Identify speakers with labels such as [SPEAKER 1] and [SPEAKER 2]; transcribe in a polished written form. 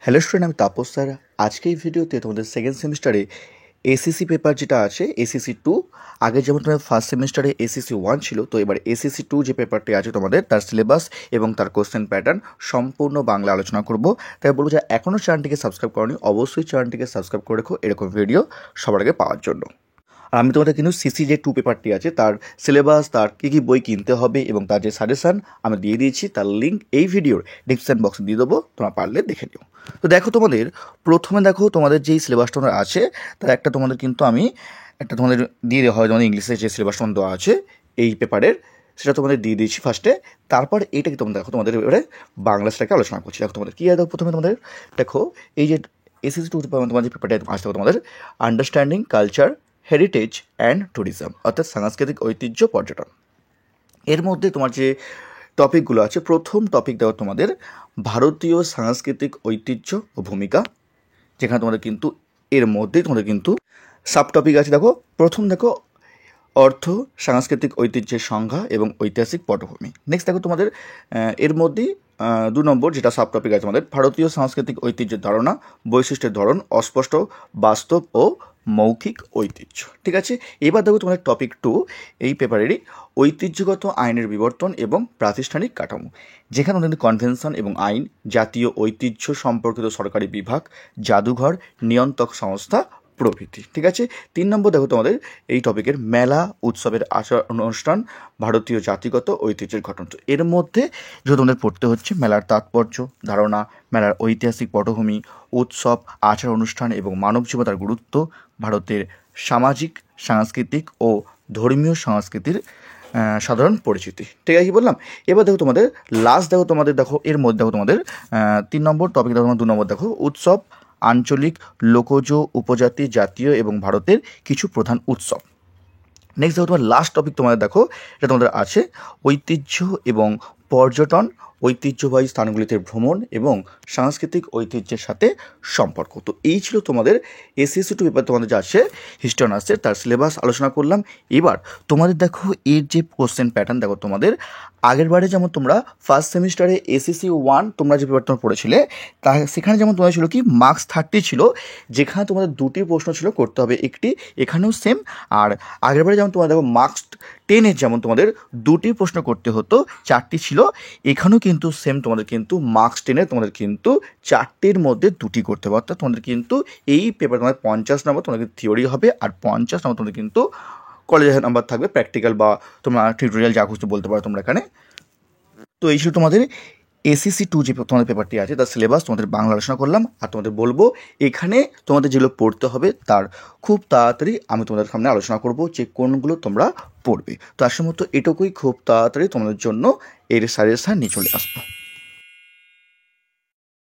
[SPEAKER 1] Hello student, আমি Tapas sir. আজকে এই ভিডিওতে তোমাদের সেকেন্ড সেমিস্টারে এসিসি পেপার যেটা আছে এসিসি 2, আগে যেমন তোমার ফার্স্ট সেমিস্টারে এসিসি 1 ছিল, তো এবার এসিসি 2 যে পেপারটি আছে তোমাদের তার সিলেবাস এবং তার কোশ্চেন প্যাটার্ন সম্পূর্ণ বাংলা আলোচনা করব। তাই বলবো যে এখনও চ্যানেলটিকে সাবস্ক্রাইব করনি, অবশ্যই চ্যানেলটিকে সাবস্ক্রাইব করে রেখো এরকম ভিডিও সবার আগে পাওয়ার জন্য। আর আমি তোমাদের কিন্তু সিসি যে 2 পেপারটি আছে তার সিলেবাস, তার কী কী বই কিনতে হবে এবং তার যে সাজেশান আমি দিয়ে দিয়েছি, তার লিঙ্ক এই ভিডিওর ডিসক্রিপশন বক্সে দিয়ে দেবো, তোমরা পারলে দেখে নিও। তো দেখো, প্রথমে তোমাদের যেই সিলেবাসটা আছে তার একটা তোমাদের কিন্তু আমি একটা তোমাদের দিয়ে দেওয়া হয়, তোমাদের ইংলিশে যে সিলেবাসটা দেওয়া আছে এই পেপারের, সেটা তোমাদের দিয়ে দিয়েছি ফার্স্টে। তারপর এইটাকে তোমরা দেখো, তোমাদের এবারে বাংলা সেটাকে আলোচনা করছি। দেখো তোমাদের কী আছে, প্রথমে তোমাদের দেখো এই যে এসএসসি 2 তোমাদের যে পেপারটা আসতে তোমাদের understanding culture, heritage and tourism, অর্থাৎ সাংস্কৃতিক ঐতিহ্য পর্যটন। এর মধ্যে তোমার যে টপিকগুলো আছে, প্রথম টপিক দেওয়া তোমাদের ভারতীয় সাংস্কৃতিক ঐতিহ্য ও ভূমিকা, যেখানে তোমাদের কিন্তু এর মধ্যেই তোমাদের কিন্তু সাব টপিক আছে। দেখো প্রথম দেখো অর্থ সাংস্কৃতিক ঐতিহ্যের সংজ্ঞা এবং ঐতিহাসিক পটভূমি। নেক্সট দেখো তোমাদের এর মধ্যেই 2 নম্বর যেটা সাব টপিক আছে আমাদের ভারতীয় সাংস্কৃতিক ঐতিহ্যের ধারণা, বৈশিষ্ট্যের ধরন, অস্পষ্ট, বাস্তব ও মৌখিক ঐতিহ্য। ঠিক আছে, এবার দেখো তোমাদের টপিক 2 এই পেপারেরই ঐতিহ্যগত আইনের বিবর্তন এবং প্রাতিষ্ঠানিক কাঠামো, যেখানে আমাদের কনভেনশন এবং আইন, জাতীয় ঐতিহ্য সম্পর্কিত সরকারি বিভাগ, জাদুঘর, নিয়ন্ত্রক সংস্থা প্রভৃতি। ঠিক আছে, 3 নম্বর দেখো তোমাদের এই টপিকের মেলা, উৎসবের আচার অনুষ্ঠান, ভারতীয় জাতিগত ঐতিহ্যের ঘটনা। তো এর মধ্যে যে তোমাদের পড়তে হচ্ছে মেলার তাৎপর্য, ধারণা, মেলার ঐতিহাসিক পটভূমি, উৎসব, আচার অনুষ্ঠান এবং মানব জীবনের গুরুত্ব, ভারতের সামাজিক, সাংস্কৃতিক ও ধর্মীয় সংস্কৃতির সাধারণ পরিচিতি। ঠিক আছে, কি বললাম। এবার দেখো তোমাদের লাস্ট দেখো এর মধ্যে দেখো তোমাদের 3 নম্বর টপিক দেখো, 2 নম্বর দেখো উৎসব, আঞ্চলিক, লোকজ, উপজাতি, জাতীয় এবং ভারতের কিছু প্রধান উৎসব। নেক্সট দেখো তোমার লাস্ট টপিক তোমাদের দেখো, এটা তোমাদের আছে ঐতিহ্য এবং পর্যটন, ঐতিহ্যবাহী স্থানগুলিতে ভ্রমণ এবং সাংস্কৃতিক ঐতিহ্যের সাথে সম্পর্ক। তো এই ছিল তোমাদের এসএসসি 2 পেপার তোমাদের যা আছে হিস্ট্রি অনার্সের, তার সিলেবাস আলোচনা করলাম। এবার তোমাদের দেখো এর যে কোশ্চেন প্যাটার্ন দেখো, তোমাদের আগের বারে যেমন তোমরা ফার্স্ট সেমিস্টারে এসএসসি 1 তোমরা যে পেপার তোমরা পড়েছিলে তা সেখানে যেমন তোমাদের ছিল কি মার্কস 30 ছিল, যেখানে তোমাদের 2টি প্রশ্ন ছিল করতে হবে একটি, এখানেও সেম। আর আগের বারে যেমন তোমাদের দেখো মার্কস 10-এর যেমন তোমাদের 2টি প্রশ্ন করতে হতো, 4টি ছিল, এখানেও কিন্তু সেম তোমাদের কিন্তু মার্কস 10-এর তোমাদের কিন্তু 4টির মধ্যে 2টি করতে হবে। অর্থাৎ তোমাদের কিন্তু এই পেপার তোমাদের 50 নম্বর তোমাদের থিওরি হবে, আর 50 নম্বর তোমাদের কিন্তু কলেজের নাম্বার থাকবে, প্র্যাকটিক্যাল বা তোমরা টিউটোরিয়াল যা খুঁজতে বলতে পারো তোমরা এখানে। তো এই ছিল তোমাদের এসএসসি 2 যে তোমাদের পেপারটি আছে তার সিলেবাস তোমাদের বাংলা আলোচনা করলাম। আর তোমাদের বলবো এখানে তোমাদের যেগুলো পড়তে হবে তার খুব তাড়াতাড়ি আমি তোমাদের সামনে আলোচনা করব যে কোনগুলো তোমরা পড়বে। তো আসল মতো এটুকুই, খুব তাড়াতাড়ি তোমাদের জন্য এর সাজেশন নিয়ে চলে আসবো।